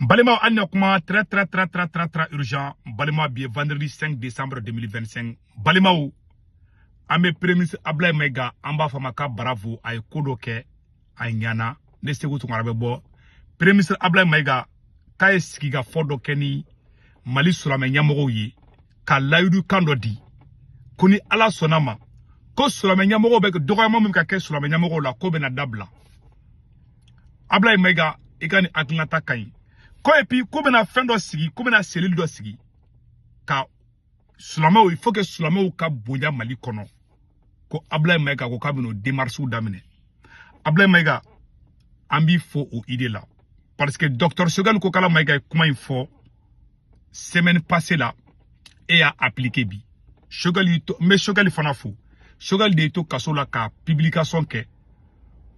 Balima Annakuma, très urgent. Balima bien vendredi 5 décembre 2025. Balima ou Ame prémisse Ablaye Maiga, Amba Famaka Bravo, Ay Kodoke, Ay Nyana, Nesegu Tungarabebo. Prémisse Ablaye Maiga, Kaye Skiga Fodo Kenny, Mali Sulame Nyamoro yi, Ka Layudu Kandodi, Kuni Ala Sonama, Ko Sulame Nyamoro Bek, Doraman Mukake Sulame Nyamoro la Kobena Dabla. Ablaye Maiga, Egani Atlanta Kayi. Ko epi komena fendo sigi komena selil do sigi ka Sulama il faut que Sulama ka bonya Mali kono ko Ablaye Maiga ko kabino démarche damine Ablaye Maiga ambi fo o idée là parce que docteur Shogal ko kala Maiga comment il faut semaine passée là et a appliqué bi Shogal mais Shogal fana fo Shogal de to kasola ka publication ke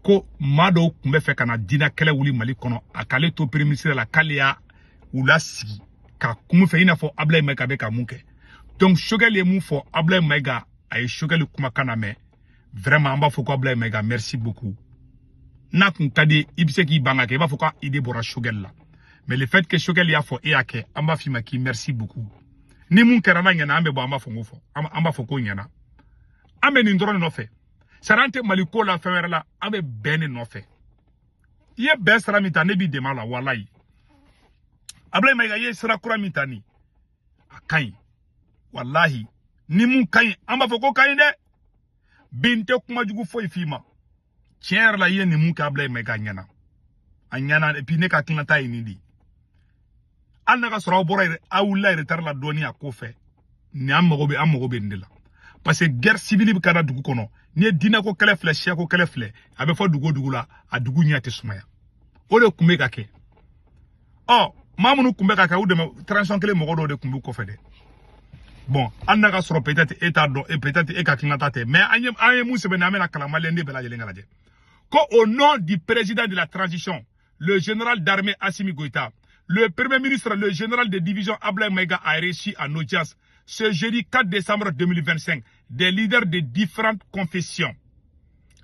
ko mado kumbe fe kana dina kele wuli Mali kono akale to premier ministre la kalea ula sigi ka kumu fe ina fo Ablaye Maiga be ka munke donc Shogal ye mu fo Ablaye Maiga ay Shogal kuma kana me vraiment amba fo ko Ablaye Maiga merci beaucoup na kun kadi ibse ki banga ke ba fo ko ide bora Shogal la mais le fait que Shogal ya fo e ake amba fi maki merci beaucoup ni mun kera na nyana ambe bo amba fo ngofo amba fo ko nyana ambe ni ndoro no fe Sarante Maliko la fèvre la ave bene no fait. Ye besra mitane bi dema la wallahi. Ablaye Maiga ye sera kura mitani. Akai. Wallahi. Ni mun kai amba foko kai de. Binte kuma jugu foi fima. Tiens la ye ni mun ka Ablaye Maiga nyana. Anyana et puis ne ka kinata inidi. Alna ka sora bora awula retar la doni a ko fait. Ni amogobe ndela. Parce que guerre civile bi kana dugu kono. Ni dina ko kele fle chia ko kele fle abe fo dugu la a dugu nyate sumaya o de kumbe ka ke oh mamunu kumbe ka ou de transition kele mo do de kumbu ko fede bon anna ka soro peut-être état do et peut-être e ka kinata te mais anye mu se bename na kala malende bela jele ngalaje ko au nom du président de la transition le général d'armée Assimi Goïta le premier ministre le général de division Ablaye Maiga a reçu en audience ce jeudi 4 décembre 2025, des leaders de différentes confessions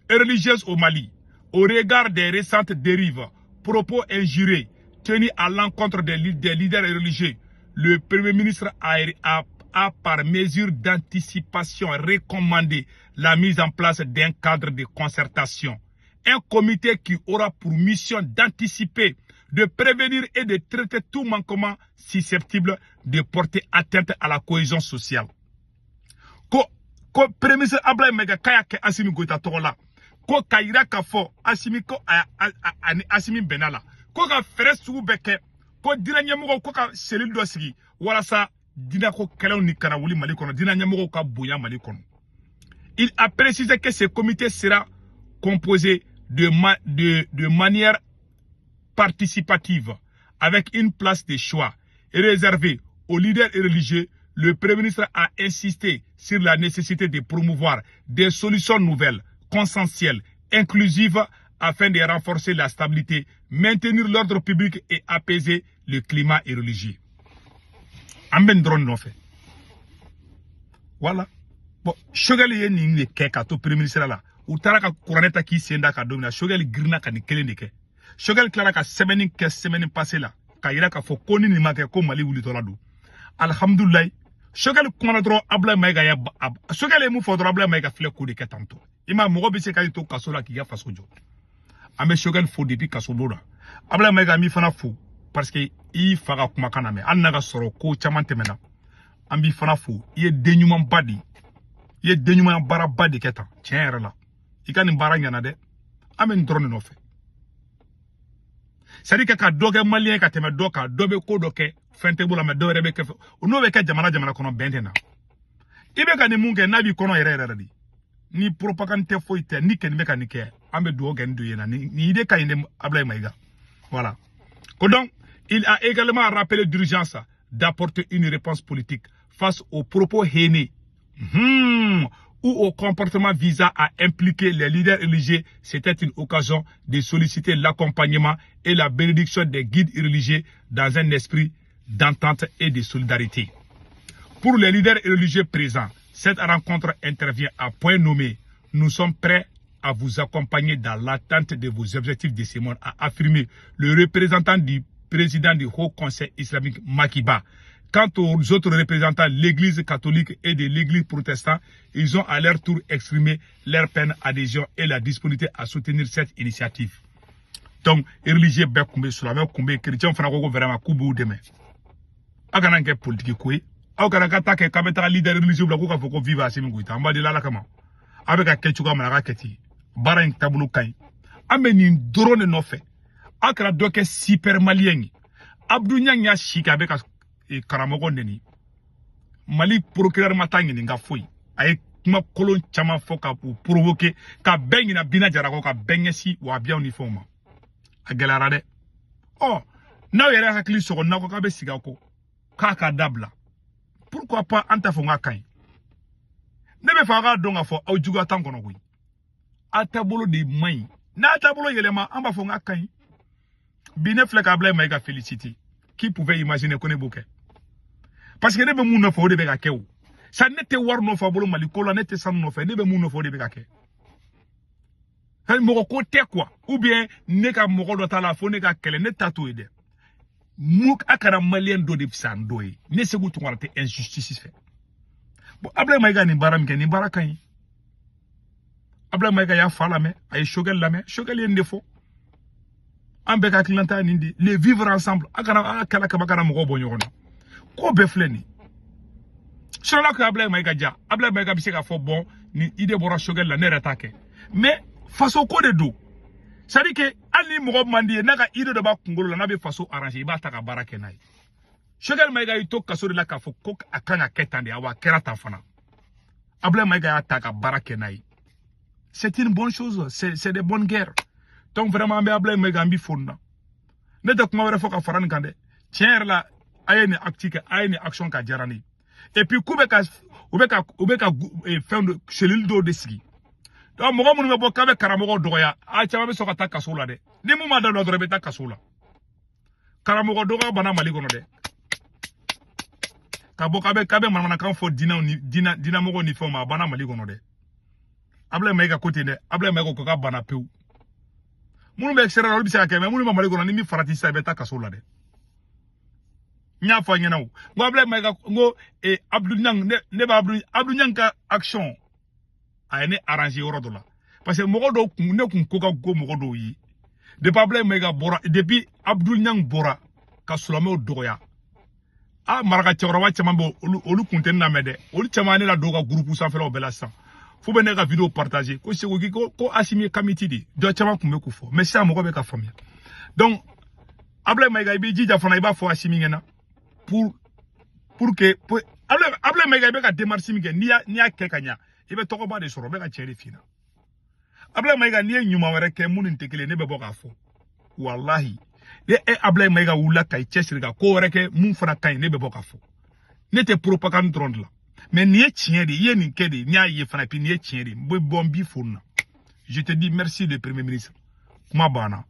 et religieuses au Mali, au regard des récentes dérives, propos injurieux tenus à l'encontre des leaders religieux, le Premier ministre a par mesure d'anticipation recommandé la mise en place d'un cadre de concertation. Un comité qui aura pour mission d'anticiper, de prévenir et de traiter tout manquement susceptible de porter atteinte à la cohésion sociale. Ko Premier ministre Ablaye Maiga kaya ke Assimi Goïta tola. Ko kayira ka fo Assimi ko Assimi Benala. Ko ka fere sugu beke. Ko dina nyamugo ko ka selil do sigi. Wala sa dina ko kelaw ni kana wuli Mali kono. Dina nyamugo ka boya Mali kono. Il a précisé que ce comité sera composé de manière participative, avec une place de choix réservée aux leaders religieux. Le Premier ministre a insisté sur la nécessité de promouvoir des solutions nouvelles, consensuelles, inclusives, afin de renforcer la stabilité, maintenir l'ordre public et apaiser le climat religieux. Amben drone non fait. Voilà. Bon, Shogal ye ni ne keka to Premier ministre là. Ou taraka couraneta ki senda ka domina Shogal grina ka ni kele ndeke. Shogal clara ka semaine passée là. Ka ira ka fo koni ni make ko Mali wuli to la do. Alhamdulillah. Shogal kuma dro Ablaye Maiga ya Shogal mu fo dro Ablaye Maiga fle ko de ke tanto. Ima mo be se ka to kasola ki ya faso jo. Ame Shogal fo depuis kaso do da. Ablaye Maiga mi fana fo parce que I faga kuma kana me an naga soro ko chaman temena. Ambi fana fo ye denyuman badi. Ye denyuman bara badi ketan. Tiens la. Ikani bara nyana de. Amen drone no fe. C'est-à-dire que quand doge malien ka teme doka dobe ko doke fente bula me do rebe ke no be ka jamana kono bentena ibe ka ni munke nabi kono yere di ni propagande foite ni ken meka ni ke ambe do gen do yena ni ide ka inde Ablaye Maiga voilà. Donc il a également rappelé d'urgence d'apporter une réponse politique face aux propos haineux ou au comportement visant à impliquer les leaders religieux. C'était une occasion de solliciter l'accompagnement et la bénédiction des guides religieux dans un esprit d'entente et de solidarité. Pour les leaders religieux présents, cette rencontre intervient à point nommé. Nous sommes prêts à vous accompagner dans l'attente de vos objectifs de ce monde, a affirmé le représentant du président du Haut Conseil islamique Makiba. Quant aux autres représentants de l'église catholique et de l'église protestante, ils ont à leur tour exprimé leur pleine adhésion et la disponibilité à soutenir cette initiative. Donc, les religieux Bekoumé, Soulamé Koumé, chrétiens, Franco, vraiment, Koubou demain. Agananke politique, koué. Aganaka, Kabeta, leader religieux, Blako, Foko, viva, Semingouita, en bas de la Kama. Avec un Ketchuka, Malaketi, Baran Tabou Kai. Amenin drone no fait. Akra doke super malien. Abdou Nyanya Chika avec et Karamogo Neni. Mali procureur matangi nga foi. Aye kuma kolon chama foka pour provoquer ka bengi na bina jarako ka bengesi wa bia uniforme. A gelarade. Oh, na yere hakli soko na ko ka be sigako. Ka dabla. Pourquoi pas anta fonga kai. Nebe faga donga fo au juga tankono wi. Atabolo de mai. Na atabolo yelema amba fonga kai. Bine flekable maïga félicité. Qui pouvait imaginer qu'on est bouquet? Parce que ne be moun fo de be ka ou. Ça n'était war no fa bolo maliko la n'était sans no fa ne be moun fo de be ka ke. Kan mo ko te quoi ou bien ne ka mo ko do ta la fo ne ka kele ne tatou ede. Mouk akara malien do de fisan doy. Ne se gutu ngara te injustice fait. Bon abla maïga ni baram ke ni barakan. Abla maïga ya fa la me ay shogel la me shogel yende fo. Ambeka clienta nindi les vivre ensemble akana akala kabakana mo bo nyona ko be fleni shala ko abla maïga ja abla maïga biseka fo bon ni ide bora shogel la ne ratake mais façon ko de do ça dit que ali mo mandi naka ide de ba kungolo la na be façon arranger ba ta ka barake nay shogel maïga ito kaso de la ka fo ko akanga ketande awa kerata fana abla maïga ataka barake nay c'est une bonne chose c'est de bonnes guerres. Donc vraiment be abla me gambi fonna ne de kuma wara foka faran kande tiens la ayeni actique ayeni action ka jarani et puis kubeka fin de cellule do desigi donc mo mo bo kabe karamogo doya a chama be soka ta kasola de ni mo ma da do be ta kasola karamogo doga bana mali kono de ka bo kabe manana kan fo dina mo ni fo ma bana mali kono de abla me ga côté de abla me ko ka bana peu. Munu be extra ro bi sa ke me munu ma mali ko ni mi farati sa be ta kasola de nya fa nyana wo ngo abla me ga ngo e Abdou Nyang ne ba Abdou Nyang ka action ay ne arranger oro do la parce que mo do ne kun ko ka go mo do yi de abla me ga bora depuis Abdou Nyang bora ka Soulamé doya a maraka choro wa chama bo olu kunten na mede olu chama ne la do ka groupe sa fela o bela sa faut bien que vidéo partager ko se ko asimi committee di do chama kumbe ku fo mais ça mo ko be ka famia donc abla maïga bi jija fana iba fo asimi ngena pour que abla maïga be ka démarche mi ni ya ke kanya ibe toko ba de soro be ka chere fina abla maïga ni nyuma were ke munin tekele ne be bo ka fo wallahi de abla maïga wula kay chesriga ko were ke mun fana kay ne be bo ka fo ne te propagande drone la. Mais ni tienri, y ni kedi, ni aye fana pi ni tienri, bombi fonna. Je te dis merci le premier ministre. Kuma bana.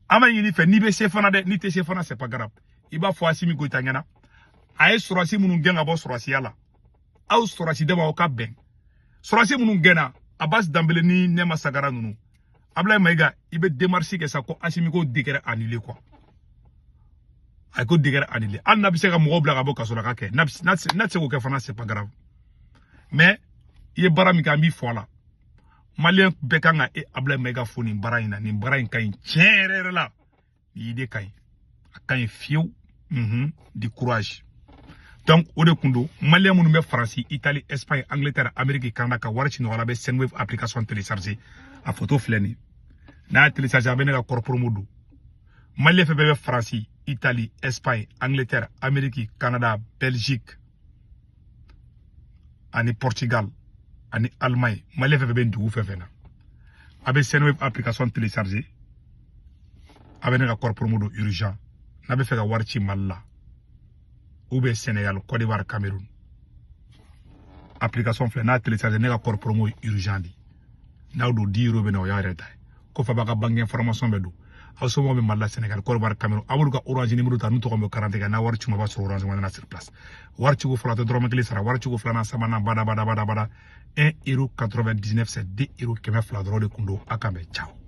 Ama yini fait ni be se fana de, ni te se fana c'est pas grave. Iba fo asimi ko tangana. Aye sorasi munu genga bo sorasi yala. Au sorasi de ba o ka ben. Sorasi munu gena abas dambele ni nema sagara nunu. Abla maïga, ibe démarcher que ça ko asimi ko décret annulé quoi. Ay ko digere annulé an na biseka mo bla ka bo kasola ka ke nat se ko ke fana c'est pas grave mais ye barami ka mi fola malien bekanga e abla mega foni barayina ni barayin kay tienre la yi de kay akay fiu di courage donc o de kundo malien munu be France Italie Espagne Angleterre Amérique Canada ka warci no wala be Sendwave application télécharger a photo fleni na télécharger be na corps promodo malien fe be France Italie, Espagne, Angleterre, Amérique, Canada, Belgique, ani Portugal, ani Allemagne, Mali fait ben du fait fena. Avec Sendwave application téléchargée, avec un corps promodo urgent, n'avait fait warchi malla, ou bien Sénégal, Côte d'Ivoire, Cameroun. Application fait na téléchargée n'a corps promo urgent di. Na do 10 € ben o ya reta. Ko fa baka banque information bedo. Asomo be malla Sénégal ko bar Cameroun amul ka orange numéro ta nuto ko 40 na war ci ma ba sur orange na sur place war ci go flata drome kli sara war ci go flana samana bada 1,99 € c'est 2 € keme fla drone kundo akambe ciao.